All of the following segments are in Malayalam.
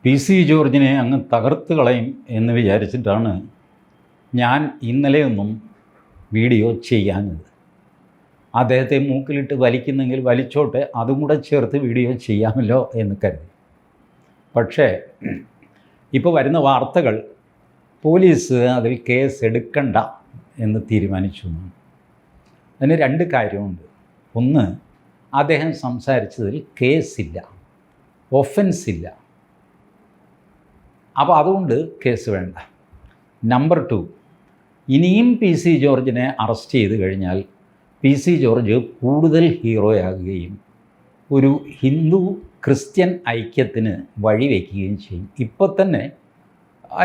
പി സി ജോർജിനെ അങ്ങ് തകർത്ത് കളയും എന്ന് വിചാരിച്ചിട്ടാണ് ഞാൻ ഇന്നലെയൊന്നും വീഡിയോ ചെയ്യാഞ്ഞത്. അദ്ദേഹത്തെ മൂക്കിലിട്ട് വലിക്കുന്നെങ്കിൽ വലിച്ചോട്ടെ, അതും കൂടെ ചേർത്ത് വീഡിയോ ചെയ്യാമല്ലോ എന്ന് കരുതി. പക്ഷേ ഇപ്പോൾ വരുന്ന വാർത്തകൾ പോലീസ് അതിൽ കേസ് എടുക്കണ്ട എന്ന് തീരുമാനിച്ചു. അതിന് രണ്ട് കാര്യമുണ്ട്. ഒന്ന്, അദ്ദേഹം സംസാരിച്ചതിൽ കേസില്ല, ഒഫൻസില്ല, അപ്പോൾ അതുകൊണ്ട് കേസ് വേണ്ട. നമ്പർ 2, ഇനിയും പി സി ജോർജിനെ അറസ്റ്റ് ചെയ്ത് കഴിഞ്ഞാൽ പി സി ജോർജ് കൂടുതൽ ഹീറോയാകുകയും ഒരു ഹിന്ദു ക്രിസ്ത്യൻ ഐക്യത്തിന് വഴിവെക്കുകയും ചെയ്യും. ഇപ്പോൾ തന്നെ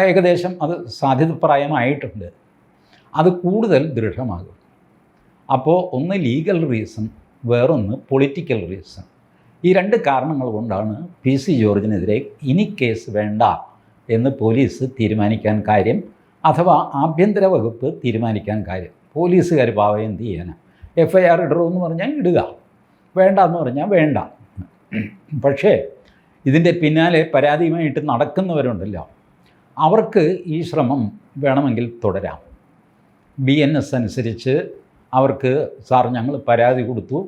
ഏകദേശം അത് സാധ്യതപ്രായമായിട്ടുണ്ട്. അത് കൂടുതൽ ദൃഢമാകും. അപ്പോൾ ഒന്ന് ലീഗൽ റീസൺ, വേറൊന്ന് പൊളിറ്റിക്കൽ റീസൺ. ഈ രണ്ട് കാരണങ്ങൾ കൊണ്ടാണ് പി സി ജോർജിനെതിരെ ഇനി കേസ് വേണ്ട എന്ന് പോലീസ് തീരുമാനിക്കാൻ കാര്യം, അഥവാ ആഭ്യന്തര വകുപ്പ് തീരുമാനിക്കാൻ കാര്യം. പോലീസുകാർ പാവം എന്ത് ചെയ്യാനാണ്? FIR ഇടണമെന്ന് പറഞ്ഞാൽ ഇടുക, വേണ്ട എന്ന് പറഞ്ഞാൽ വേണ്ട. പക്ഷേ ഇതിൻ്റെ പിന്നാലെ പരാതിയുമായിട്ട് നടക്കുന്നവരുണ്ടല്ലോ, അവർക്ക് ഈ ശ്രമം വേണമെങ്കിൽ തുടരാം. BNS അനുസരിച്ച് അവർക്ക് സാർ ഞങ്ങൾ പരാതി കൊടുത്തു,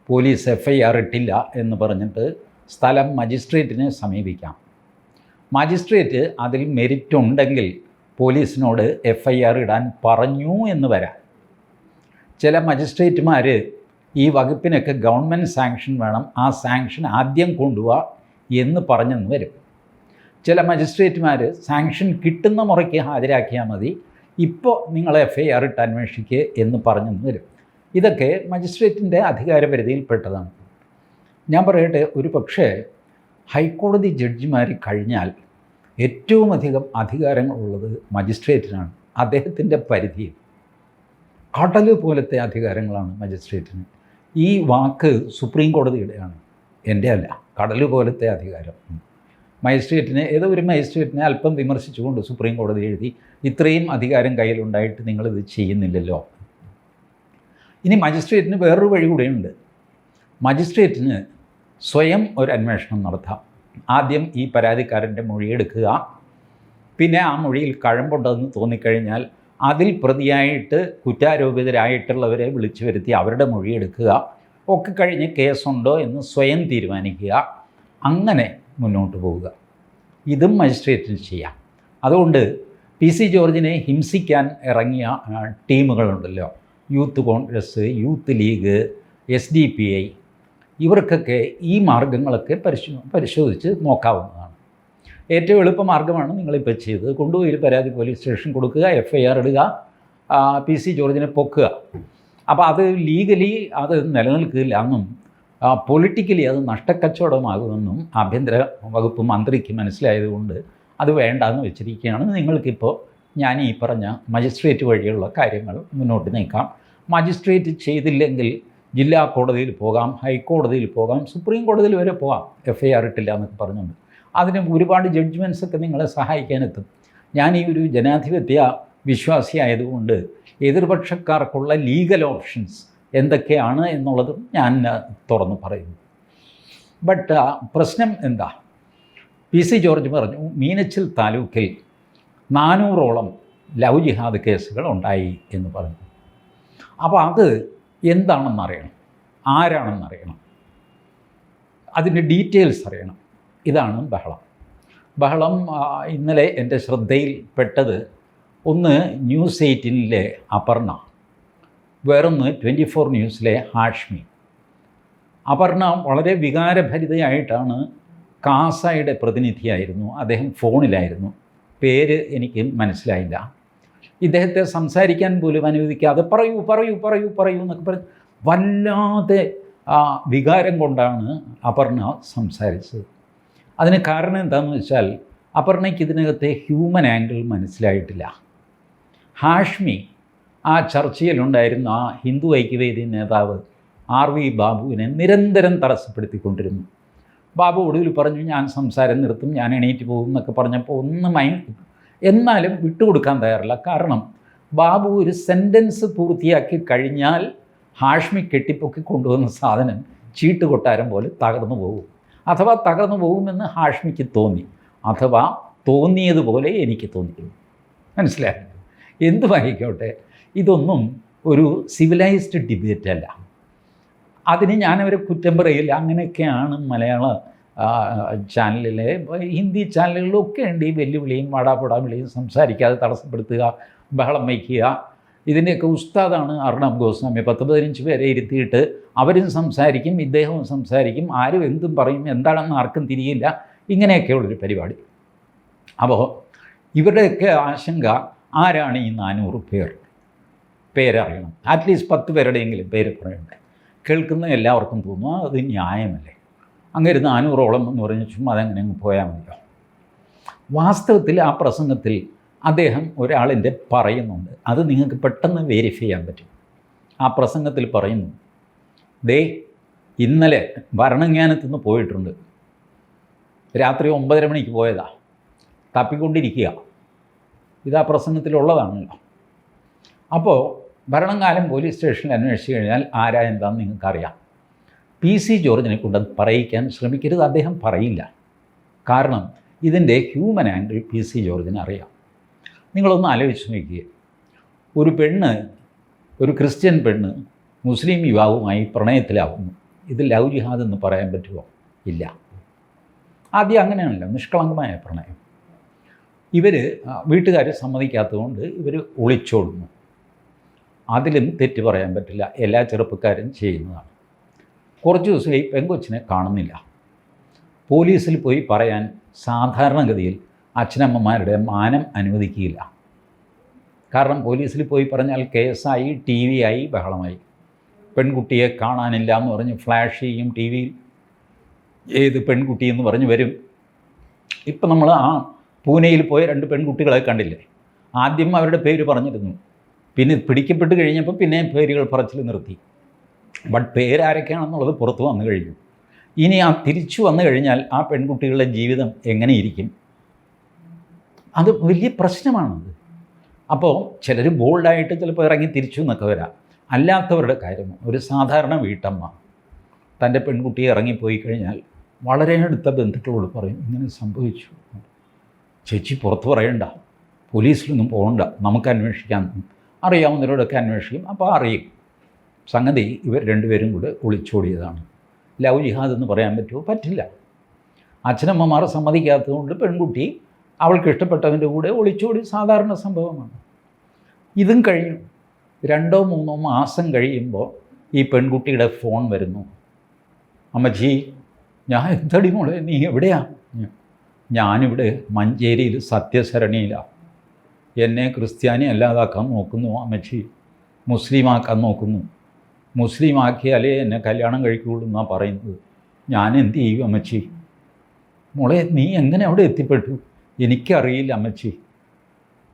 പോലീസ് FIR ഇട്ടില്ല എന്ന് പറഞ്ഞിട്ട് സ്ഥലം മജിസ്ട്രേറ്റിനെ സമീപിക്കാം. മജിസ്ട്രേറ്റ് അതിൽ മെരിറ്റ് ഉണ്ടെങ്കിൽ പോലീസിനോട് FIR ഇടാൻ പറഞ്ഞു എന്ന് വരാം. ചില മജിസ്ട്രേറ്റുമാർ ഈ വകുപ്പിനൊക്കെ ഗവൺമെൻറ് സാങ്ഷൻ വേണം, ആ സാങ്ഷൻ ആദ്യം കൊണ്ടുപോവുക എന്ന് പറഞ്ഞെന്ന് വരും. ചില മജിസ്ട്രേറ്റുമാർ സാങ്ഷൻ കിട്ടുന്ന മുറയ്ക്ക് ഹാജരാക്കിയാൽ മതി, ഇപ്പോൾ നിങ്ങൾ FIR ഇട്ട് അന്വേഷിക്കുക എന്ന് പറഞ്ഞെന്ന് വരും. ഇതൊക്കെ മജിസ്ട്രേറ്റിൻ്റെ അധികാരപരിധിയിൽപ്പെട്ടതാണ്. ഞാൻ പറയട്ടെ, ഒരു പക്ഷേ ഹൈക്കോടതി ജഡ്ജിമാർ കഴിഞ്ഞാൽ ഏറ്റവും അധികം അധികാരങ്ങളുള്ളത് മജിസ്ട്രേറ്റിനാണ്. അദ്ദേഹത്തിൻ്റെ പരിധിയിൽ കടൽ പോലത്തെ അധികാരങ്ങളാണ് മജിസ്ട്രേറ്റിന്. ഈ വാക്ക് സുപ്രീം കോടതിയുടെയാണ്, എൻ്റെ അല്ല. കടൽ പോലത്തെ അധികാരം മജിസ്ട്രേറ്റിന്, ഏതോ ഒരു മജിസ്ട്രേറ്റിനെ അല്പം വിമർശിച്ചുകൊണ്ട് സുപ്രീം കോടതി എഴുതി, ഇത്രയും അധികാരം കയ്യിലുണ്ടായിട്ട് നിങ്ങളിത് ചെയ്യുന്നില്ലല്ലോ. ഇനി മജിസ്ട്രേറ്റിന് വേറൊരു വഴി കൂടെയുണ്ട്. മജിസ്ട്രേറ്റിന് സ്വയം ഒരു അന്വേഷണം നടത്താം. ആദ്യം ഈ പരാതിക്കാരൻ്റെ മൊഴിയെടുക്കുക, പിന്നെ ആ മൊഴിയിൽ കഴമ്പുണ്ടെന്ന് തോന്നിക്കഴിഞ്ഞാൽ അതിൽ പ്രതിയായിട്ട് കുറ്റാരോപിതരായിട്ടുള്ളവരെ വിളിച്ചു വരുത്തി അവരുടെ മൊഴിയെടുക്കുക, ഒക്കെ കഴിഞ്ഞ് കേസുണ്ടോ എന്ന് സ്വയം തീരുമാനിക്കുക, അങ്ങനെ മുന്നോട്ട് പോവുക. ഇതും മജിസ്ട്രേറ്റിന് ചെയ്യാം. അതുകൊണ്ട് പി സി ജോർജിനെ ഹിംസിക്കാൻ ഇറങ്ങിയ ടീമുകളുണ്ടല്ലോ, youth Congress, youth league, SDPI, ഇവർക്കൊക്കെ ഈ മാർഗങ്ങളൊക്കെ പരിശോധിച്ച് നോക്കാവുന്നതാണ്. ഏറ്റവും എളുപ്പമാർഗ്ഗമാണ് നിങ്ങളിപ്പോൾ ചെയ്തത്. കൊണ്ടുപോയി പരാതി പോലീസ് സ്റ്റേഷൻ കൊടുക്കുക, FIR ഇടുക, പി സി ജോർജിനെ പൊക്കുക. അപ്പോൾ അത് ലീഗലി അത് നിലനിൽക്കില്ല എന്നും പൊളിറ്റിക്കലി അത് നഷ്ടക്കച്ചവടമാകുമെന്നും ആഭ്യന്തര വകുപ്പ് മന്ത്രിക്ക് മനസ്സിലായതുകൊണ്ട് അത് വേണ്ടെന്ന് വെച്ചിരിക്കുകയാണ്. നിങ്ങൾക്കിപ്പോൾ ഞാൻ ഈ പറഞ്ഞ മജിസ്ട്രേറ്റ് വഴിയുള്ള കാര്യങ്ങൾ മുന്നോട്ട് നീക്കാം. മജിസ്ട്രേറ്റ് ചെയ്തില്ലെങ്കിൽ ജില്ലാ കോടതിയിൽ പോകാം, ഹൈക്കോടതിയിൽ പോകാം, സുപ്രീം കോടതിയിൽ വരെ പോകാം, FIR ഇട്ടില്ല എന്നൊക്കെ പറഞ്ഞുകൊണ്ട്. അതിന് ഒരുപാട് ജഡ്ജ്മെൻറ്റ്സൊക്കെ നിങ്ങളെ സഹായിക്കാനെത്തും. ഞാൻ ഈ ഒരു ജനാധിപത്യ വിശ്വാസിയായതുകൊണ്ട് എതിർപക്ഷക്കാർക്കുള്ള ലീഗൽ ഓപ്ഷൻസ് എന്തൊക്കെയാണ് എന്നുള്ളതും ഞാൻ തുറന്നു പറയുന്നു. ബട്ട് പ്രശ്നം എന്താ? പി സി ജോർജ് പറഞ്ഞു മീനച്ചിൽ താലൂക്കിൽ 400ഓളം ലവ് ജിഹാദ് കേസുകൾ ഉണ്ടായി എന്ന് പറഞ്ഞു. അപ്പോൾ അത് എന്താണെന്നറിയണം, ആരാണെന്നറിയണം, അതിൻ്റെ ഡീറ്റെയിൽസ് അറിയണം. ഇതാണ് ബഹളം. ഇന്നലെ എൻ്റെ ശ്രദ്ധയിൽപ്പെട്ടത് ഒന്ന് ന്യൂസ് 18 അപർണ, വേറൊന്ന് 24 ന്യൂസിലെ ഹാഷ്മി. അപർണ വളരെ വികാരഭരിതയായിട്ടാണ്, കാസയുടെ പ്രതിനിധിയായിരുന്നു, അദ്ദേഹം ഫോണിലായിരുന്നു, പേര് എനിക്ക് മനസ്സിലായില്ല. ഇദ്ദേഹത്തെ സംസാരിക്കാൻ പോലും അനുവദിക്കാതെ പറയൂ എന്നൊക്കെ പറഞ്ഞ് വല്ലാതെ വികാരം കൊണ്ടാണ് അപർണ സംസാരിച്ചത്. അതിന് കാരണം എന്താണെന്ന് വെച്ചാൽ അപർണയ്ക്ക് ഇതിനകത്തെ ഹ്യൂമൻ ആംഗിൾ മനസ്സിലായിട്ടില്ല. ഹാഷ്മി ആ ചർച്ചയിലുണ്ടായിരുന്ന ആ ഹിന്ദു ഐക്യവേദി നേതാവ് RV ബാബുവിനെ നിരന്തരം തടസ്സപ്പെടുത്തിക്കൊണ്ടിരുന്നു. ബാബു ഒടുവിൽ പറഞ്ഞു ഞാൻ സംസാരം നിർത്തും, ഞാൻ എണീറ്റ് പോകും എന്നൊക്കെ പറഞ്ഞപ്പോൾ എന്നാലും വിട്ടുകൊടുക്കാൻ തയ്യാറില്ല. കാരണം ബാബു ഒരു സെൻറ്റൻസ് പൂർത്തിയാക്കി കഴിഞ്ഞാൽ ഹാഷ്മി കെട്ടിപ്പൊക്കി കൊണ്ടുവന്ന സാധനം ചീട്ട് കൊട്ടാരം പോലെ തകർന്നു പോകും, അഥവാ തകർന്നു പോകുമെന്ന് ഹാഷ്മിക്ക് തോന്നി. അഥവാ തോന്നിയതുപോലെ എനിക്ക് തോന്നിക്കുന്നു. മനസ്സിലായി? എന്തുമായിക്കോട്ടെ, ഇതൊന്നും ഒരു സിവിലൈസ്ഡ് ഡിബേറ്റ് അല്ല. അതിന് ഞാനവരെ കുറ്റം പറയില്ല. അങ്ങനെയൊക്കെയാണ് മലയാള ചാനലിലെ ഹിന്ദി ചാനലുകളിലൊക്കെ ഉണ്ട് ഈ വെല്ലുവിളിയും വാടാപ്പൊടാ വിളിയും, സംസാരിക്കാതെ തടസ്സപ്പെടുത്തുക, ബഹളം വയ്ക്കുക. ഇതിൻ്റെയൊക്കെ ഉസ്താദാണ് അർണബ് ഗോസ്വാമി. 10-15 പേരെ ഇരുത്തിയിട്ട് അവരും സംസാരിക്കും, ഇദ്ദേഹവും സംസാരിക്കും, ആരും എന്തും പറയും, എന്താണെന്ന് ആർക്കും തിരിയില്ല. ഇങ്ങനെയൊക്കെയുള്ളൊരു പരിപാടി. അപ്പോൾ ഇവരുടെയൊക്കെ ആശങ്ക, ആരാണ് ഈ 400 പേരറിയണം, അറ്റ്ലീസ്റ്റ് 10 പേരുടെയെങ്കിലും പേര് പറയണ്ടേ. കേൾക്കുന്ന എല്ലാവർക്കും തോന്നും അത് ന്യായമല്ലേ, അങ്ങനെ 400ഓളം എന്ന് പറഞ്ഞ് ചുമ്മാ അതെങ്ങനെ അങ്ങ് പോയാൽ മതിയോ. വാസ്തവത്തിൽ ആ പ്രസംഗത്തിൽ അദ്ദേഹം ഒരാളിൻ്റെ പറയുന്നുണ്ട്, അത് നിങ്ങൾക്ക് പെട്ടെന്ന് വെരിഫൈ ചെയ്യാൻ പറ്റും. ആ പ്രസംഗത്തിൽ പറയുന്നു, ദേ ഇന്നലെ ഭരണങ്ങാനത്തു നിന്ന് പോയിട്ടുണ്ട്, രാത്രി 9:30 മണിക്ക് പോയതാ, തപ്പിക്കൊണ്ടിരിക്കുക. ഇതാ പ്രസംഗത്തിലുള്ളതാണല്ലോ. അപ്പോൾ ഭരണങ്ങാനം പോലീസ് സ്റ്റേഷനിൽ അന്വേഷിച്ച് കഴിഞ്ഞാൽ ആരാ എന്താണെന്ന് നിങ്ങൾക്കറിയാം. PC ജോർജിനെ കൊണ്ട് പറയിക്കാൻ ശ്രമിക്കരുത്, അദ്ദേഹം പറയില്ല. കാരണം ഇതിൻ്റെ ഹ്യൂമൻ ആംഗിൾ PC ജോർജിന് അറിയാം. നിങ്ങളൊന്ന് ആലോചിച്ച് നോക്കിയേ, ഒരു പെണ്ണ്, ഒരു ക്രിസ്ത്യൻ പെണ്ണ് മുസ്ലിം യുവാവുമായി പ്രണയത്തിലാവുന്നു. ഇത് ലവ് ജിഹാദ് എന്ന് പറയാൻ പറ്റുമോ? ഇല്ല. ആദ്യം അങ്ങനെയാണല്ലോ, നിഷ്കളങ്കമായ പ്രണയം. ഇവർ വീട്ടുകാർ സമ്മതിക്കാത്തതുകൊണ്ട് ഇവർ ഒളിച്ചോടുന്നു. അതിലും തെറ്റ് പറയാൻ പറ്റില്ല, എല്ലാ ചെറുപ്പക്കാരും ചെയ്യുന്നതാണ്. കുറച്ച് ദിവസമായി പെങ്കൊച്ചിനെ കാണുന്നില്ല. പോലീസിൽ പോയി പറയാൻ സാധാരണഗതിയിൽ അച്ഛനമ്മമാരുടെ മാനം അനുവദിക്കുകയില്ല. കാരണം പോലീസിൽ പോയി പറഞ്ഞാൽ കേസായി, TV ആയി, ബഹളമായി. പെൺകുട്ടിയെ കാണാനില്ല എന്ന് പറഞ്ഞ് ഫ്ലാഷ് ചെയ്യും TV യിൽ, ഏത് പെൺകുട്ടി എന്ന് പറഞ്ഞ് വരും. ഇപ്പം നമ്മൾ ആ പൂനെയിൽ പോയ 2 പെൺകുട്ടികളെ കണ്ടില്ലേ, ആദ്യം അവരുടെ പേര് പറഞ്ഞിരുന്നു, പിന്നെ പിടിക്കപ്പെട്ട് കഴിഞ്ഞപ്പോൾ പിന്നെ പേരുകൾ പറച്ചിൽ നിർത്തി. ബട്ട് പേരാരൊക്കെയാണെന്നുള്ളത് പുറത്ത് വന്നു കഴിഞ്ഞു. ഇനി ആ തിരിച്ചു വന്നു കഴിഞ്ഞാൽ ആ പെൺകുട്ടികളുടെ ജീവിതം എങ്ങനെയിരിക്കും? അത് വലിയ പ്രശ്നമാണത്. അപ്പോൾ ചിലർ ബോൾഡായിട്ട് ചിലപ്പോൾ ഇറങ്ങി തിരിച്ചു എന്നൊക്കെ വരാം. അല്ലാത്തവരുടെ കാര്യം, ഒരു സാധാരണ വീട്ടമ്മ തൻ്റെ പെൺകുട്ടിയെ ഇറങ്ങിപ്പോയി കഴിഞ്ഞാൽ വളരെ അടുത്ത ബന്ധുക്കളോട് പറയും, ഇങ്ങനെ സംഭവിച്ചു, ചേച്ചി പുറത്ത് പറയണ്ട, പോലീസിലൊന്നും പോകണ്ട, നമുക്ക് അന്വേഷിക്കാൻ, അറിയാവുന്നവരോടൊക്കെ അന്വേഷിക്കും. അപ്പോൾ അറിയും സംഗതി ഇവർ 2 പേരും കൂടെ ഒളിച്ചോടിയതാണ്. ലവ് ജിഹാദ് എന്ന് പറയാൻ പറ്റുമോ? പറ്റില്ല. അച്ഛനമ്മമാർ സമ്മതിക്കാത്തതുകൊണ്ട് പെൺകുട്ടി അവൾക്ക് ഇഷ്ടപ്പെട്ടവൻ്റെ കൂടെ ഒളിച്ചോടി, സാധാരണ സംഭവമാണ്. ഇതും കഴിഞ്ഞു. 2-3 മാസം കഴിയുമ്പോൾ ഈ പെൺകുട്ടിയുടെ ഫോൺ വരുന്നു. അമ്മച്ചി, ഞാൻ എന്തടി മോളെ, നീ എവിടെയാ? ഞാനിവിടെ മഞ്ചേരിയിൽ സത്യസരണിയിലാണ്. എന്നെ ക്രിസ്ത്യാനി അല്ലാതാക്കാൻ നോക്കുന്നു അമ്മച്ചി, മുസ്ലിമാക്കാൻ നോക്കുന്നു. മുസ്ലിമാക്കിയാലേ എന്നെ കല്യാണം കഴിക്കുകയുള്ളൂ എന്നാണ് പറയുന്നത്. ഞാൻ എന്ത് ചെയ്യും അമ്മച്ചി? മോളെ, നീ എങ്ങനെ അവിടെ എത്തിപ്പെട്ടു? എനിക്കറിയില്ല അമ്മച്ചി.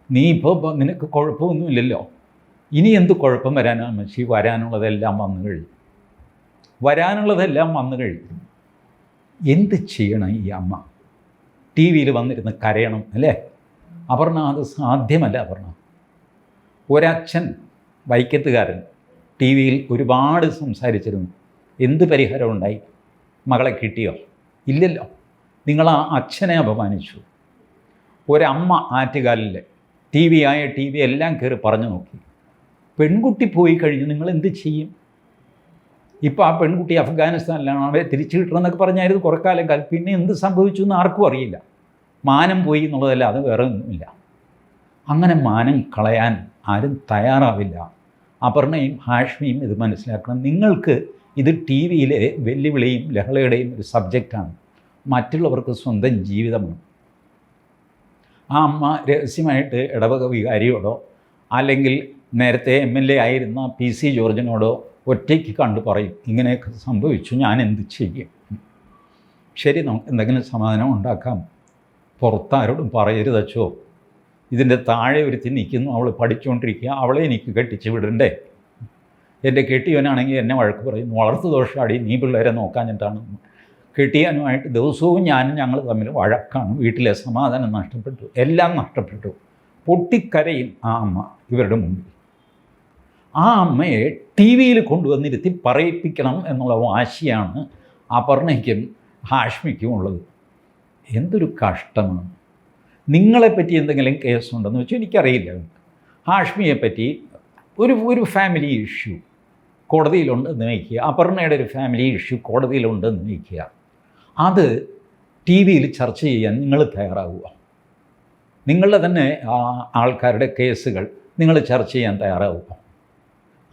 നീ ഇപ്പോൾ നിനക്ക് കുഴപ്പമൊന്നുമില്ലല്ലോ, ഇനി എന്ത് കുഴപ്പം വരാനാ അമ്മച്ചി? വരാനുള്ളതെല്ലാം വന്നു കഴിഞ്ഞു, വരാനുള്ളതെല്ലാം വന്നു കഴിഞ്ഞു. എന്ത് ചെയ്യണം ഈ അമ്മ? TV യിൽ വന്നിരുന്ന് കരയണം അല്ലേ? അപർണ, അത് സാധ്യമല്ല അപർണ. ഒരച്ഛൻ വൈക്കത്തുകാരൻ TV യിൽ ഒരുപാട് സംസാരിച്ചിരുന്നു. എന്ത് പരിഹാരം ഉണ്ടായി? മകളെ കിട്ടിയോ? ഇല്ലല്ലോ. നിങ്ങൾ ആ അച്ഛനെ അപമാനിച്ചു. ഒരമ്മ ആറ്റുകാലിൽ TV എല്ലാം കയറി പറഞ്ഞു നോക്കി. പെൺകുട്ടി പോയി കഴിഞ്ഞ് നിങ്ങൾ എന്ത് ചെയ്യും? ഇപ്പോൾ ആ പെൺകുട്ടി അഫ്ഗാനിസ്ഥാനിലാണ്, അവരെ തിരിച്ചു കിട്ടണമെന്നൊക്കെ പറഞ്ഞായിരുന്നു കുറേ കാലം. പിന്നെ എന്ത് സംഭവിച്ചു എന്ന് ആർക്കും അറിയില്ല. മാനം പോയി എന്നുള്ളതല്ല, അത് വേറെ ഒന്നുമില്ല. അങ്ങനെ മാനം കളയാൻ ആരും തയ്യാറാവില്ല. അപർണയും ഹാഷ്മിയും ഇത് മനസ്സിലാക്കണം. നിങ്ങൾക്ക് ഇത് TV യിലെ വെല്ലുവിളിയും ലഹളയുടെയും ഒരു സബ്ജക്റ്റാണ്. മറ്റുള്ളവർക്ക് സ്വന്തം ജീവിതമാണ്. ആ അമ്മ രഹസ്യമായിട്ട് ഇടവക വികാരിയോടോ അല്ലെങ്കിൽ നേരത്തെ MLA ആയിരുന്ന PC ജോർജിനോടോ ഒറ്റയ്ക്ക് കണ്ടു പറയും, ഇങ്ങനെയൊക്കെ സംഭവിച്ചു, ഞാൻ എന്ത് ചെയ്യും? ശരി, നമുക്ക് എന്തെങ്കിലും സമാധാനം ഉണ്ടാക്കാം, പുറത്താരോടും പറയരുതച്ചോ. ഇതിൻ്റെ താഴെ ഒരുത്തി നിൽക്കുന്നു, അവൾ പഠിച്ചുകൊണ്ടിരിക്കുക, അവളെ എനിക്ക് കെട്ടിച്ച് വിടണ്ടേ? എൻ്റെ കെട്ടിയവനാണെങ്കിൽ എന്നെ വഴക്ക് പറയും, വളർത്തു ദോഷാടി, നീ പിള്ളേരെ നോക്കാഞ്ഞിട്ടാണ്. കെട്ടിയവനുമായിട്ട് ദിവസവും ഞങ്ങൾ തമ്മിൽ വഴക്കാണ്, വീട്ടിലെ സമാധാനം നഷ്ടപ്പെട്ടു, എല്ലാം നഷ്ടപ്പെട്ടു. പൊട്ടിക്കരയും ആ അമ്മ ഇവരുടെ മുമ്പിൽ. ആ അമ്മയെ TV യിൽ കൊണ്ടുവന്നിരുത്തി പറയിപ്പിക്കണം എന്നുള്ള വാശിയാണ് അപർണയ്ക്കും ഹാഷ്മിക്കും ഉള്ളത്. എന്തൊരു കഷ്ടമാണ്. നിങ്ങളെപ്പറ്റി എന്തെങ്കിലും കേസുണ്ടെന്ന് വെച്ചാൽ എനിക്കറിയില്ല. ഹാഷ്മിയെപ്പറ്റി ഒരു ഫാമിലി ഇഷ്യൂ കോടതിയിലുണ്ടെന്ന് വയ്ക്കുക, അപർണയുടെ ഒരു ഫാമിലി ഇഷ്യൂ കോടതിയിലുണ്ടെന്ന് വയ്ക്കുക, അത് ടി വിയിൽ ചർച്ച ചെയ്യാൻ നിങ്ങൾ തയ്യാറാവുക? നിങ്ങളുടെ തന്നെ ആൾക്കാരുടെ കേസുകൾ നിങ്ങൾ ചർച്ച ചെയ്യാൻ തയ്യാറാവുക?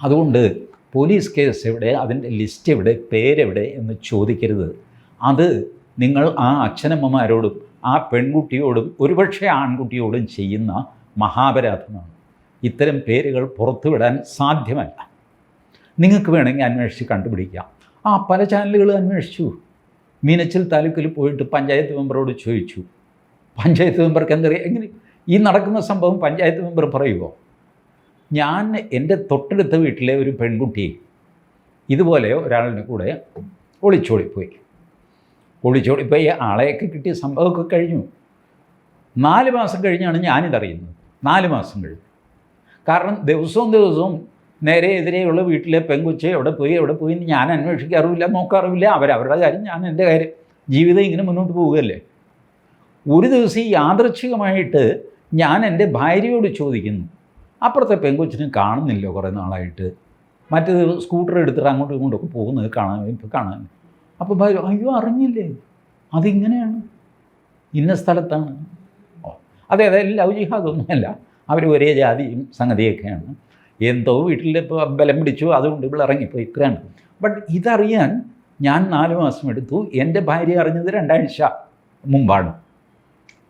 അതുകൊണ്ട് പോലീസ് കേസ് എവിടെ, അതിൻ്റെ ലിസ്റ്റ് എവിടെ, പേരെവിടെ എന്ന് ചോദിക്കരുത്. അത് നിങ്ങൾ ആ അച്ഛനമ്മമാരോടും ആ പെൺകുട്ടിയോടും ഒരുപക്ഷെ ആൺകുട്ടിയോടും ചെയ്യുന്ന മഹാപരാധമാണ്. ഇത്തരം പേരുകൾ പുറത്തുവിടാൻ സാധ്യമല്ല. നിങ്ങൾക്ക് വേണമെങ്കിൽ അന്വേഷിച്ച് കണ്ടുപിടിക്കാം. പല ചാനലുകളും അന്വേഷിച്ചു. മീനച്ചിൽ താലൂക്കിൽ പോയിട്ട് പഞ്ചായത്ത് മെമ്പറോട് ചോദിച്ചു. പഞ്ചായത്ത് മെമ്പർക്ക് എന്തറിയാം? എങ്ങനെ ഈ നടക്കുന്ന സംഭവം പഞ്ചായത്ത് മെമ്പർ പറയുമോ? ഞാൻ എൻ്റെ തൊട്ടടുത്ത വീട്ടിലെ ഒരു പെൺകുട്ടി ഇതുപോലെ ഒരാളുടെ കൂടെ ഒളിച്ചോടിപ്പോയി. ആളെയൊക്കെ കിട്ടിയ സംഭവമൊക്കെ കഴിഞ്ഞു. 4 മാസം കഴിഞ്ഞാണ് ഞാനിതറിയുന്നത്. 4 മാസം കഴിഞ്ഞു. കാരണം ദിവസവും നേരെ എതിരെയുള്ള വീട്ടിലെ പെൺകൊച്ചെ എവിടെ പോയി എന്ന് ഞാൻ അന്വേഷിക്കാറുമില്ല, നോക്കാറുമില്ല. അവരവരുടെ കാര്യം, ഞാൻ എൻ്റെ കാര്യം. ജീവിതം ഇങ്ങനെ മുന്നോട്ട് പോവുകയല്ലേ. ഒരു ദിവസം യാദൃച്ഛികമായിട്ട് ഞാൻ എൻ്റെ ഭാര്യയോട് ചോദിക്കുന്നു, അപ്പുറത്തെ പെൺകൊച്ചിനെ കാണുന്നില്ല കുറേ നാളായിട്ട്, മറ്റേത് സ്കൂട്ടർ എടുത്തിട്ട് അങ്ങോട്ടും ഇങ്ങോട്ടൊക്കെ പോകുന്നത് കാണാൻ. അപ്പോൾ ഭാര്യ, അയ്യോ അറിഞ്ഞില്ലേ, അതിങ്ങനെയാണ്, ഇന്ന സ്ഥലത്താണ്. അതെ, ലവ് ജിഹാദൊന്നുമല്ല, അവർ ഒരേ ജാതിയും സംഗതിയൊക്കെയാണ്. എന്തോ വീട്ടിൽ ഇപ്പോൾ ബലം പിടിച്ചു, അതുകൊണ്ട് ഇവിടെ ഇറങ്ങിപ്പോയി, ഇത്രയാണ്. ബട്ട് ഇതറിയാൻ ഞാൻ 4 മാസം എടുത്തു. എൻ്റെ ഭാര്യ അറിഞ്ഞത് 2 ആഴ്ച മുമ്പാണ്.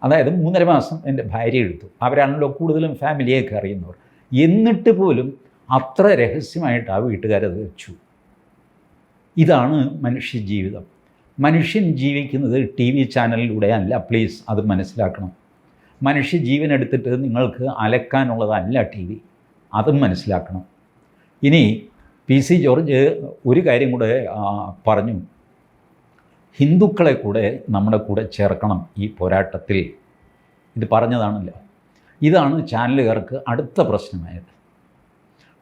അതായത് 3.5 മാസം എൻ്റെ ഭാര്യ എടുത്തു. അവരാണല്ലോ കൂടുതലും ഫാമിലിയൊക്കെ അറിയുന്നവർ. എന്നിട്ട് പോലും അത്ര രഹസ്യമായിട്ട് ആ വീട്ടുകാരത് വെച്ചു. ഇതാണ് മനുഷ്യജീവിതം. മനുഷ്യൻ ജീവിക്കുന്നത് ടി വി ചാനലിലൂടെ അല്ല. പ്ലീസ് അത് മനസ്സിലാക്കണം. മനുഷ്യജീവൻ എടുത്തിട്ട് നിങ്ങൾക്ക് അലക്കാനുള്ളതല്ല ടി വി, അതും മനസ്സിലാക്കണം. ഇനി PC ജോർജ് ഒരു കാര്യം കൂടെ പറഞ്ഞു. ഹിന്ദുക്കളെ കൂടെ നമ്മുടെ കൂടെ ചേർക്കണം ഈ പോരാട്ടത്തിൽ. ഇത് പറഞ്ഞതാണല്ലോ. ഇതാണ് ചാനലുകാർക്ക് അടുത്ത പ്രശ്നമായത്.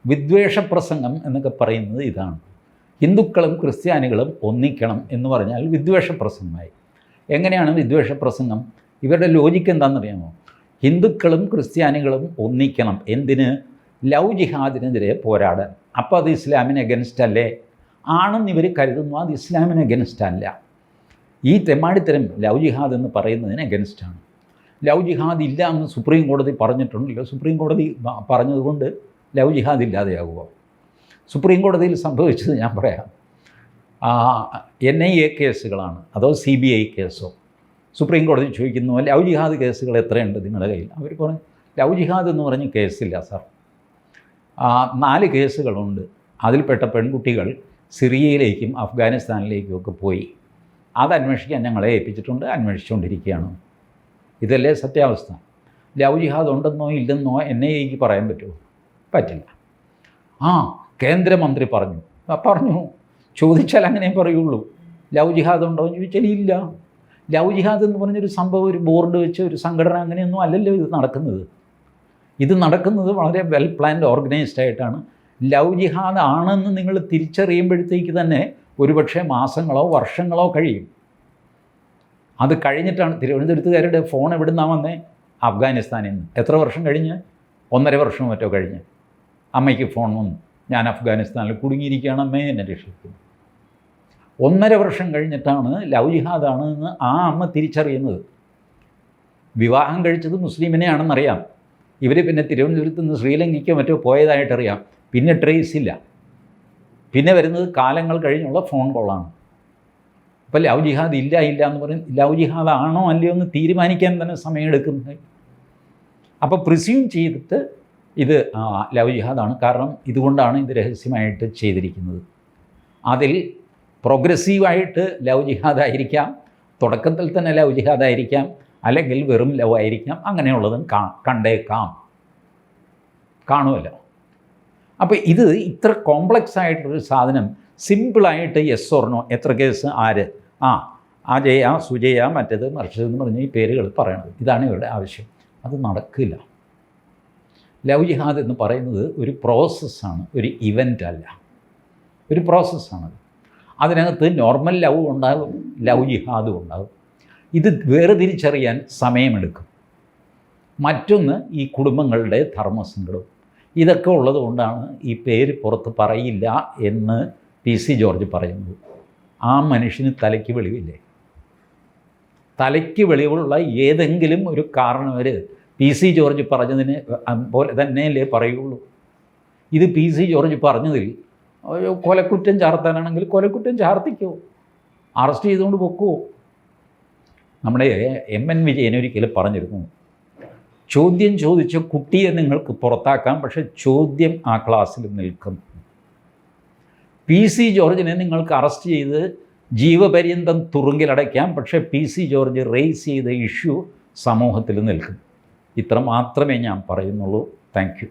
വിദ്വേഷപ്രസംഗം എന്നൊക്കെ പറയുന്നത് ഇതാണ്. ഹിന്ദുക്കളും ക്രിസ്ത്യാനികളും ഒന്നിക്കണം എന്ന് പറഞ്ഞാൽ വിദ്വേഷപ്രസംഗമായി. എങ്ങനെയാണ് വിദ്വേഷപ്രസംഗം? ഇവരുടെ ലോജിക്ക് എന്താണെന്നറിയാമോ? ഹിന്ദുക്കളും ക്രിസ്ത്യാനികളും ഒന്നിക്കണം. എന്തിന്? ലവ് ജിഹാദിനെതിരെ പോരാടാൻ. അപ്പോൾ അത് ഇസ്ലാമിന് എഗൻസ്റ്റ് അല്ലേ? ആണെന്ന് ഇവർ കരുതുന്നു. അത് ഇസ്ലാമിന് എഗൻസ്റ്റ് അല്ല. ഈ തെമ്മാടിത്തരം ലവ് ജിഹാദ് എന്ന് പറയുന്നതിന് എഗൻസ്റ്റാണ്. ലവ് ജിഹാദ് ഇല്ല എന്ന് സുപ്രീം കോടതി പറഞ്ഞിട്ടുണ്ടല്ലോ. സുപ്രീം കോടതി പറഞ്ഞതുകൊണ്ട് ലവ് ജിഹാദ് ഇല്ലാതെയാകുമോ? സുപ്രീം കോടതിയിൽ സംഭവിച്ചത് ഞാൻ പറയാം. NIA കേസുകളാണ്, അതോ CBI കേസോ? സുപ്രീം കോടതി ചോദിക്കുന്നു, ലവ് ജിഹാദ് കേസുകൾ എത്രയുണ്ട് നിങ്ങളുടെ കയ്യിൽ? അവർ പറഞ്ഞു, ലവ് ജിഹാദ് എന്ന് പറഞ്ഞ് കേസില്ല സാർ. 4 കേസുകളുണ്ട്. അതിൽപ്പെട്ട പെൺകുട്ടികൾ സിറിയയിലേക്കും അഫ്ഗാനിസ്ഥാനിലേക്കും ഒക്കെ പോയി. അത് അന്വേഷിക്കാൻ ഞങ്ങളെ ഏൽപ്പിച്ചിട്ടുണ്ട്, അന്വേഷിച്ചുകൊണ്ടിരിക്കുകയാണ്. ഇതല്ലേ സത്യാവസ്ഥ? ലവ് ജിഹാദ് ഉണ്ടെന്നോ ഇല്ലെന്നോ NIAക്ക് പറയാൻ പറ്റുമോ? പറ്റില്ല. കേന്ദ്രമന്ത്രി പറഞ്ഞു ചോദിച്ചാൽ അങ്ങനെ പറയുള്ളൂ. ലവ് ജിഹാദ് ഉണ്ടോ എന്ന് ചോദിച്ചാൽ ഇല്ല. ലവ് ജിഹാദ് എന്ന് പറഞ്ഞൊരു സംഭവം, ഒരു ബോർഡ് വെച്ച് ഒരു സംഘടന, അങ്ങനെയൊന്നും അല്ലല്ലോ ഇത് നടക്കുന്നത്. ഇത് നടക്കുന്നത് വളരെ വെൽ പ്ലാൻഡ്, ഓർഗനൈസ്ഡ് ആയിട്ടാണ്. ലവ് ജിഹാദ് ആണെന്ന് നിങ്ങൾ തിരിച്ചറിയുമ്പോഴത്തേക്ക് തന്നെ ഒരുപക്ഷെ മാസങ്ങളോ വർഷങ്ങളോ കഴിയും. അത് കഴിഞ്ഞിട്ടാണ് തിരുവനന്തപുരത്തുകാരുടെ ഫോൺ എവിടുന്നാണ് വന്നേ? അഫ്ഗാനിസ്ഥാനിൽ നിന്ന്. എത്ര വർഷം കഴിഞ്ഞ്? 1.5 വർഷം മറ്റോ കഴിഞ്ഞ് അമ്മയ്ക്ക് ഫോൺ വന്നു, ഞാൻ അഫ്ഗാനിസ്ഥാനിൽ കുടുങ്ങിയിരിക്കുകയാണ്, അമ്മയെ എന്നെ രക്ഷിക്കുന്നു. 1.5 വർഷം കഴിഞ്ഞിട്ടാണ് ലവ് ജിഹാദാണെന്ന് ആ അമ്മ തിരിച്ചറിയുന്നത്. വിവാഹം കഴിച്ചത് മുസ്ലിമിനെയാണെന്നറിയാം. ഇവർ പിന്നെ തിരുവനന്തപുരത്ത് നിന്ന് ശ്രീലങ്കയ്ക്കോ മറ്റോ പോയതായിട്ടറിയാം. പിന്നെ ട്രേസ് ഇല്ല. പിന്നെ വരുന്നത് കാലങ്ങൾ കഴിഞ്ഞുള്ള ഫോൺ കോളാണ്. അപ്പോൾ ലവ് ജിഹാദ് ഇല്ല എന്ന് പറയും. ലവ് ജിഹാദ് ആണോ അല്ലയോ എന്ന് തീരുമാനിക്കാൻ തന്നെ സമയമെടുക്കുന്നത്. അപ്പോൾ പ്രിസ്യൂം ചെയ്തിട്ട് ഇത് ലവ് ജിഹാദാണ്. കാരണം ഇതുകൊണ്ടാണ് ഇത് രഹസ്യമായിട്ട് ചെയ്തിരിക്കുന്നത്. അതിൽ പ്രോഗ്രസീവായിട്ട് ലവ് ജിഹാദായിരിക്കാം, തുടക്കത്തിൽ തന്നെ ലവ് ജിഹാദായിരിക്കാം, അല്ലെങ്കിൽ വെറും ലവ് ആയിരിക്കാം. അങ്ങനെയുള്ളതും കണ്ടേക്കാം, കാണുമല്ലോ. അപ്പോൾ ഇത് ഇത്ര കോംപ്ലക്സ് ആയിട്ടൊരു സാധനം സിമ്പിളായിട്ട് യെസ് ഓർ നോ, എത്ര കേസ്, ആര്, അജയ, സുജയ, മറ്റേത് മറിച്ചതെന്ന് പറഞ്ഞ് ഈ പേരുകൾ പറയണത്. ഇതാണ് ഇവരുടെ ആവശ്യം. അത് നടക്കില്ല. ലവ് ജിഹാദ് എന്ന് പറയുന്നത് ഒരു പ്രോസസ്സാണ്, ഒരു ഇവൻ്റ് അല്ല, ഒരു പ്രോസസ്സാണത്. അതിനകത്ത് നോർമൽ ലവ് ഉണ്ടാകും, ലവ് ജിഹാദും ഉണ്ടാകും. ഇത് വേർതിരിച്ചറിയാൻ സമയമെടുക്കും. മറ്റൊന്ന് ഈ കുടുംബങ്ങളുടെ ധർമ്മസങ്കടവും. ഇതൊക്കെ ഉള്ളതുകൊണ്ടാണ് ഈ പേര് പുറത്ത് പറയില്ല എന്ന് PC ജോർജ് പറയുന്നത്. ആ മനുഷ്യന് തലയ്ക്ക് വെളിവില്ലേ? തലയ്ക്ക് വെളിവുള്ള ഏതെങ്കിലും ഒരു കാരണവർ PC ജോർജ് പറഞ്ഞതിന് പോലെ തന്നെയല്ലേ പറയുള്ളൂ. ഇത് PC ജോർജ് പറഞ്ഞതിൽ കൊലക്കുറ്റം ചാർത്താനാണെങ്കിൽ കൊലക്കുറ്റം ചാർത്തിക്കോ, അറസ്റ്റ് ചെയ്തുകൊണ്ട് പൊക്കുമോ. നമ്മുടെ MN വിജയൻ ഒരിക്കലും പറഞ്ഞിരുന്നു, ചോദ്യം ചോദിച്ച കുട്ടിയെ നിങ്ങൾക്ക് പുറത്താക്കാം, പക്ഷേ ചോദ്യം ആ ക്ലാസ്സിൽ നിൽക്കും. PC ജോർജിനെ നിങ്ങൾക്ക് അറസ്റ്റ് ചെയ്ത് ജീവപര്യന്തം തുറുങ്കിലടയ്ക്കാം, പക്ഷേ PC ജോർജ് റേസ് ചെയ്ത ഇഷ്യൂ സമൂഹത്തിൽ നിൽക്കും. ഇത്ര മാത്രമേ ഞാൻ പറയുന്നുള്ളൂ. Thank you.